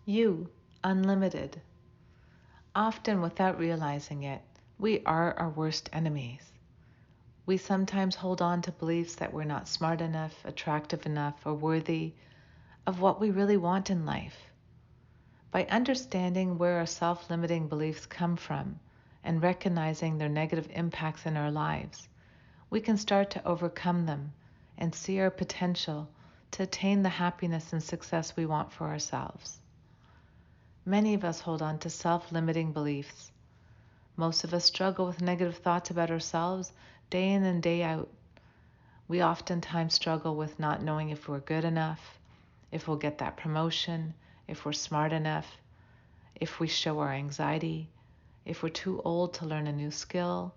You, unlimited. Often without realizing it, we are our worst enemies. We sometimes hold on to beliefs that we're not smart enough, attractive enough, or worthy of what we really want in life. By understanding where our self-limiting beliefs come from and recognizing their negative impacts in our lives, we can start to overcome them and see our potential to attain the happiness and success we want for ourselves. Many of us hold on to self-limiting beliefs. Most of us struggle with negative thoughts about ourselves day in and day out. We oftentimes struggle with not knowing if we're good enough, if we'll get that promotion, if we're smart enough, if we show our anxiety, if we're too old to learn a new skill,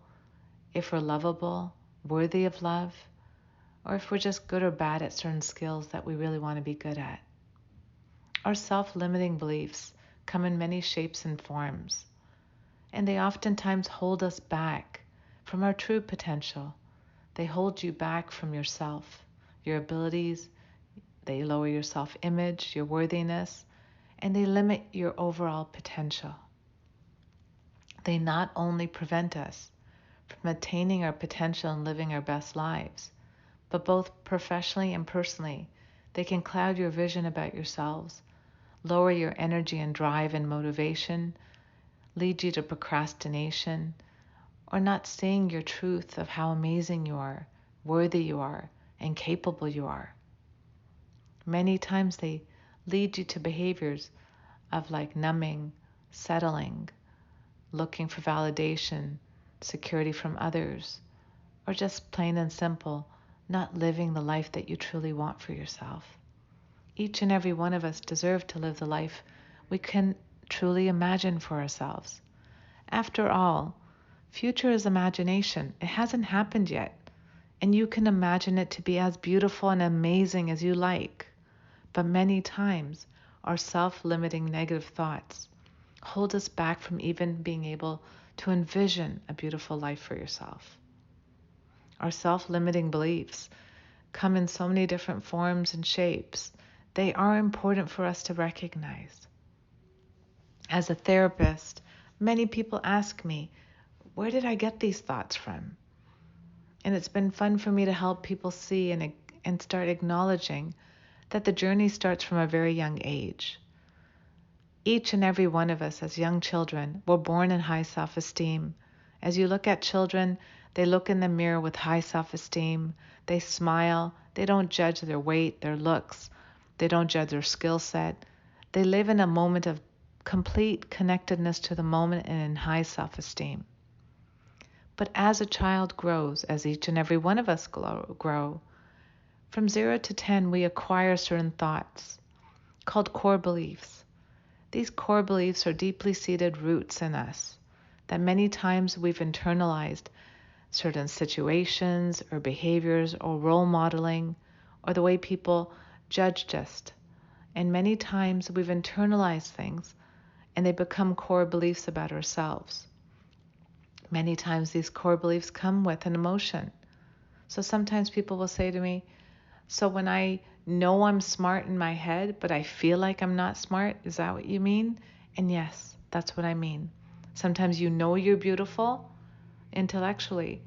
if we're lovable, worthy of love, or if we're just good or bad at certain skills that we really want to be good at. Our self-limiting beliefs come in many shapes and forms, and they oftentimes hold us back from our true potential. They hold you back from yourself, your abilities, they lower your self-image, your worthiness, and they limit your overall potential. They not only prevent us from attaining our potential and living our best lives, but both professionally and personally, they can cloud your vision about yourselves, lower your energy and drive and motivation, lead you to procrastination, or not seeing your truth of how amazing you are, worthy you are, and capable you are. Many times they lead you to behaviors of like numbing, settling, looking for validation, security from others, or just plain and simple, not living the life that you truly want for yourself. Each and every one of us deserve to live the life we can truly imagine for ourselves. After all, future is imagination. It hasn't happened yet, and you can imagine it to be as beautiful and amazing as you like. But many times, our self-limiting negative thoughts hold us back from even being able to envision a beautiful life for yourself. Our self-limiting beliefs come in so many different forms and shapes. They are important for us to recognize. As a therapist, many people ask me, where did I get these thoughts from? And it's been fun for me to help people see and start acknowledging that the journey starts from a very young age. Each and every one of us as young children were born in high self-esteem. As you look at children, they look in the mirror with high self-esteem. They smile. They don't judge their weight, their looks. They don't judge their skill set. They live in a moment of complete connectedness to the moment and in high self-esteem. But as a child grows, as each and every one of us grow, from 0 to 10, we acquire certain thoughts called core beliefs. These core beliefs are deeply seated roots in us that many times we've internalized certain situations or behaviors or role modeling or the way people judged us. And many times we've internalized things and they become core beliefs about ourselves. Many times these core beliefs come with an emotion. So sometimes people will say to me, so when I know I'm smart in my head, but I feel like I'm not smart, is that what you mean? And yes, that's what I mean. Sometimes you know you're beautiful intellectually,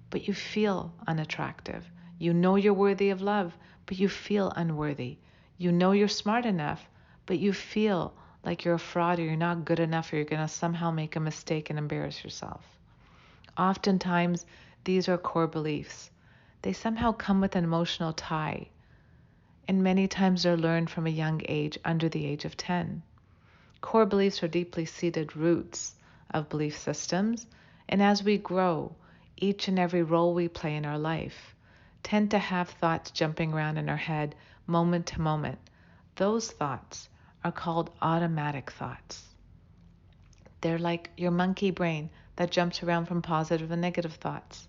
but you feel unattractive. You know you're worthy of love, but you feel unworthy. You know you're smart enough, but you feel like you're a fraud or you're not good enough or you're going to somehow make a mistake and embarrass yourself. Oftentimes, these are core beliefs. They somehow come with an emotional tie, and many times they're learned from a young age, under the age of 10. Core beliefs are deeply seated roots of belief systems, and as we grow, each and every role we play in our life tend to have thoughts jumping around in our head moment to moment. Those thoughts are called automatic thoughts. They're like your monkey brain that jumps around from positive and negative thoughts.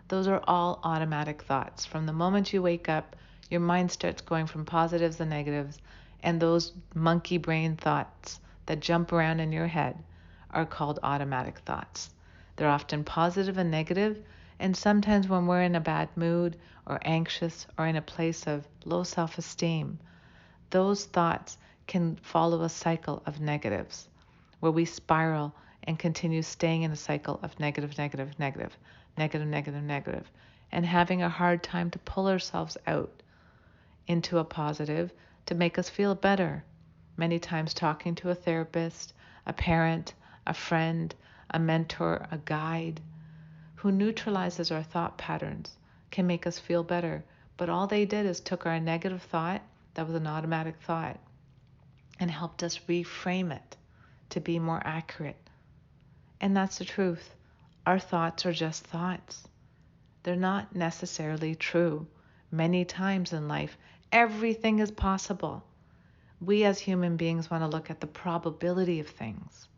Those are all automatic thoughts. From the moment you wake up, your mind starts going from positives and negatives, and those monkey brain thoughts that jump around in your head are called automatic thoughts. They're often positive and negative, and sometimes when we're in a bad mood or anxious or in a place of low self-esteem, those thoughts can follow a cycle of negatives where we spiral and continue staying in a cycle of negative, negative, negative, negative, negative, negative, and having a hard time to pull ourselves out into a positive to make us feel better. Many times talking to a therapist, a parent, a friend, a mentor, a guide who neutralizes our thought patterns can make us feel better. But all they did is took our negative thought, that was an automatic thought, and helped us reframe it to be more accurate. And that's the truth. Our thoughts are just thoughts. They're not necessarily true. Many times in life, everything is possible. We as human beings want to look at the probability of things.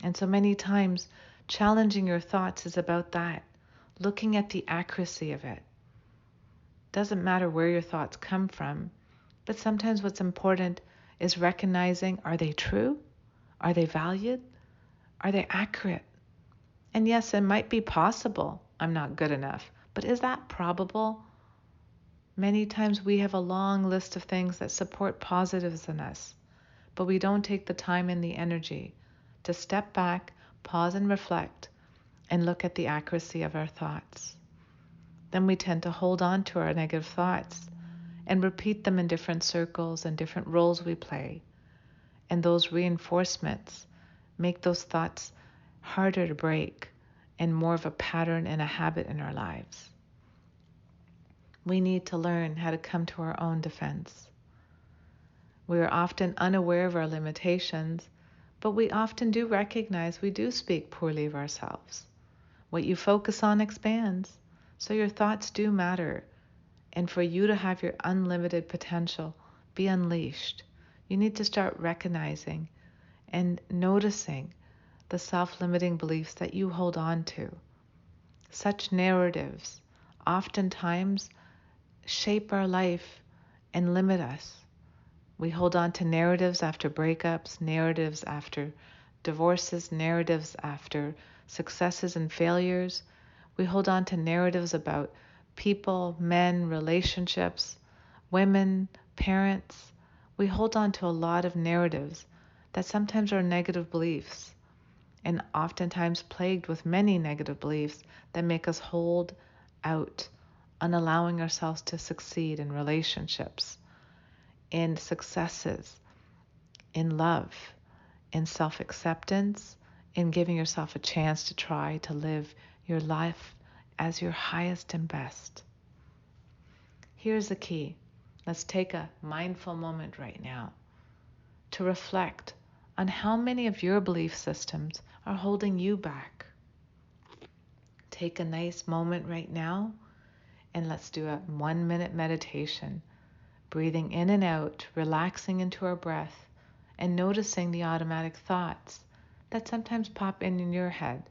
And so many times, challenging your thoughts is about that, looking at the accuracy of it. Doesn't matter where your thoughts come from, but sometimes what's important is recognizing, are they true? Are they valued? Are they accurate? And yes, it might be possible I'm not good enough, but is that probable? Many times we have a long list of things that support positives in us, but we don't take the time and the energy to step back, pause and reflect, and look at the accuracy of our thoughts. Then we tend to hold on to our negative thoughts and repeat them in different circles and different roles we play. And those reinforcements make those thoughts harder to break and more of a pattern and a habit in our lives. We need to learn how to come to our own defense. We are often unaware of our limitations, but we often do recognize we do speak poorly of ourselves. What you focus on expands, so your thoughts do matter. And for you to have your unlimited potential be unleashed, you need to start recognizing and noticing the self-limiting beliefs that you hold on to. Such narratives oftentimes shape our life and limit us. We hold on to narratives after breakups, narratives after divorces, narratives after successes and failures. We hold on to narratives about people, men, relationships, women, parents. We hold on to a lot of narratives that sometimes are negative beliefs, and oftentimes plagued with many negative beliefs that make us hold out on allowing ourselves to succeed in relationships, in successes, in love, in self-acceptance, in giving yourself a chance to try to live your life as your highest and best. Here's the key. Let's take a mindful moment right now to reflect on how many of your belief systems are holding you back. Take a nice moment right now and let's do a 1-minute meditation, breathing in and out, relaxing into our breath, and noticing the automatic thoughts that sometimes pop in your head.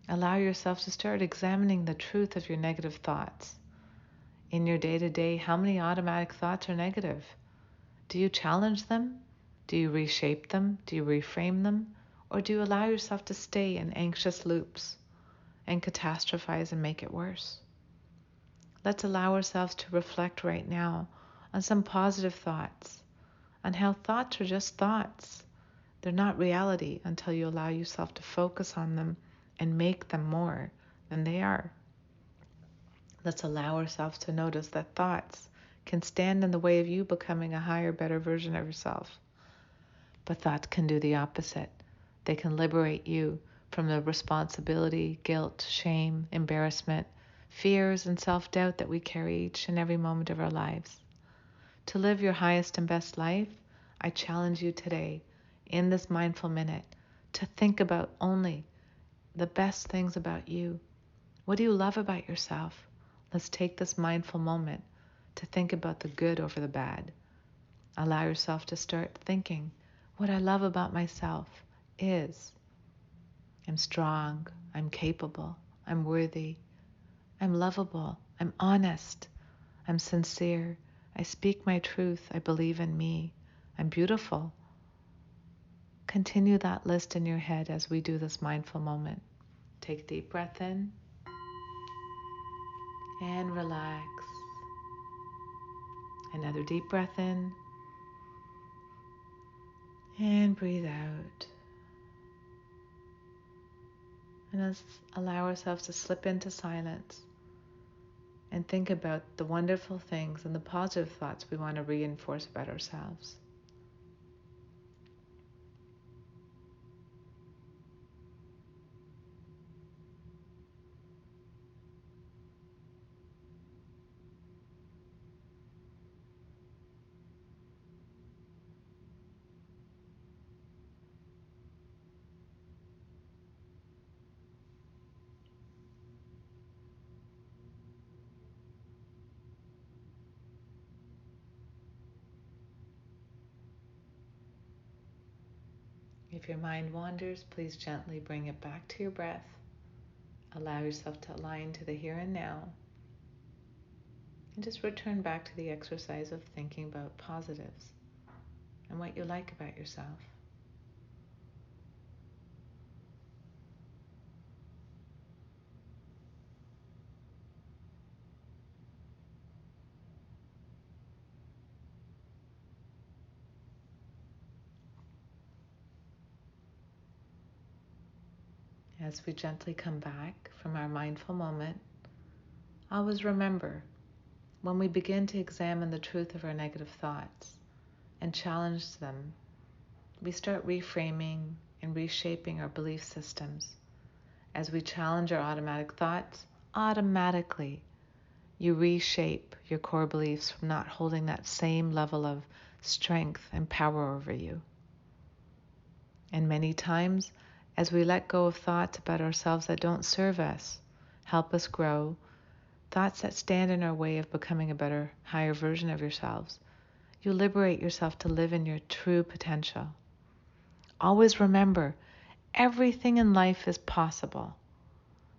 Allow yourself to start examining the truth of your negative thoughts. In your day-to-day, how many automatic thoughts are negative? Do you challenge them? Do you reshape them? Do you reframe them? Or do you allow yourself to stay in anxious loops and catastrophize and make it worse? Let's allow ourselves to reflect right now on some positive thoughts, on how thoughts are just thoughts. They're not reality until you allow yourself to focus on them and make them more than they are. Let's allow ourselves to notice that thoughts can stand in the way of you becoming a higher, better version of yourself. But thoughts can do the opposite. They can liberate you from the responsibility, guilt, shame, embarrassment, fears, and self-doubt that we carry each and every moment of our lives. To live your highest and best life, I challenge you today, in this mindful minute, to think about only the best things about you. What do you love about yourself? Let's take this mindful moment to think about the good over the bad. Allow yourself to start thinking, what I love about myself is, I'm strong, I'm capable, I'm worthy, I'm lovable, I'm honest, I'm sincere, I speak my truth, I believe in me, I'm beautiful. Continue that list in your head as we do this mindful moment. Take a deep breath in and relax. Another deep breath in And breathe out. And let's allow ourselves to slip into silence and think about the wonderful things and the positive thoughts we want to reinforce about ourselves. If your mind wanders, please gently bring it back to your breath. Allow yourself to align to the here and now. And just return back to the exercise of thinking about positives and what you like about yourself. As we gently come back from our mindful moment, always remember, when we begin to examine the truth of our negative thoughts and challenge them, we start reframing and reshaping our belief systems. As we challenge our automatic thoughts, automatically you reshape your core beliefs from not holding that same level of strength and power over you. And many times, as we let go of thoughts about ourselves that don't serve us, help us grow, thoughts that stand in our way of becoming a better, higher version of yourselves, you liberate yourself to live in your true potential. Always remember, everything in life is possible.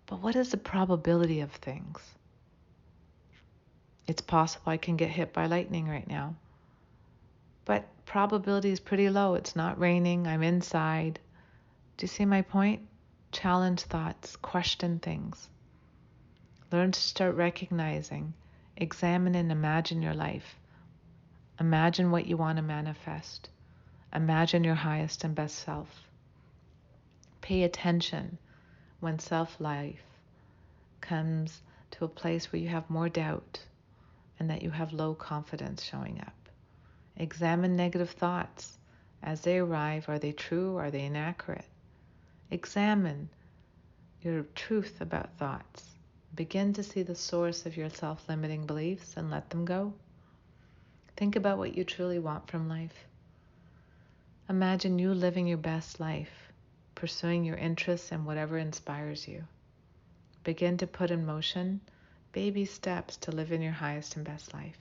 But what is the probability of things? It's possible I can get hit by lightning right now. But probability is pretty low. It's not raining. I'm inside. Do you see my point? Challenge thoughts. Question things. Learn to start recognizing. Examine and imagine your life. Imagine what you want to manifest. Imagine your highest and best self. Pay attention when self-life comes to a place where you have more doubt and that you have low confidence showing up. Examine negative thoughts. As they arrive, are they true or are they inaccurate? Examine your truth about thoughts. Begin to see the source of your self-limiting beliefs and let them go. Think about what you truly want from life. Imagine you living your best life, pursuing your interests and whatever inspires you. Begin to put in motion baby steps to live in your highest and best life.